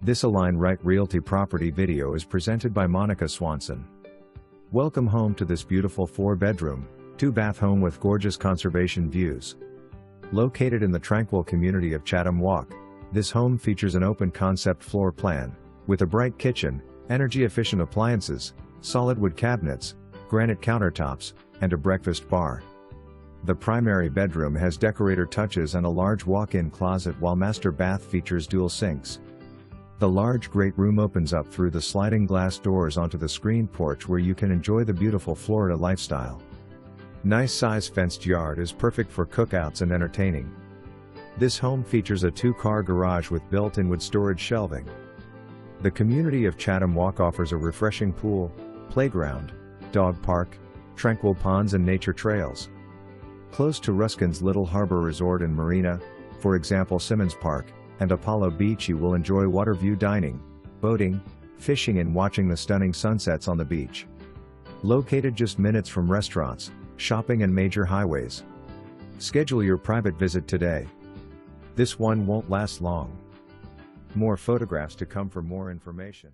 This Align Right Realty property video is presented by Monica Swanson. Welcome home to this beautiful 4-bedroom, 2-bath home with gorgeous conservation views. Located in the tranquil community of Chatham Walk, this home features an open concept floor plan, with a bright kitchen, energy-efficient appliances, solid wood cabinets, granite countertops, and a breakfast bar. The primary bedroom has decorator touches and a large walk-in closet, while master bath features dual sinks. The large great room opens up through the sliding glass doors onto the screened porch, where you can enjoy the beautiful Florida lifestyle. Nice size fenced yard is perfect for cookouts and entertaining. This home features a 2-car garage with built-in wood storage shelving. The community of Chatham Walk offers a refreshing pool, playground, dog park, tranquil ponds and nature trails. Close to Ruskin's Little Harbor Resort and Marina, for example Simmons Park, and Apollo Beach, you will enjoy water view dining, boating, fishing and watching the stunning sunsets on the beach. Located just minutes from restaurants, shopping and major highways. Schedule your private visit today. This one won't last long. More photographs to come for more information.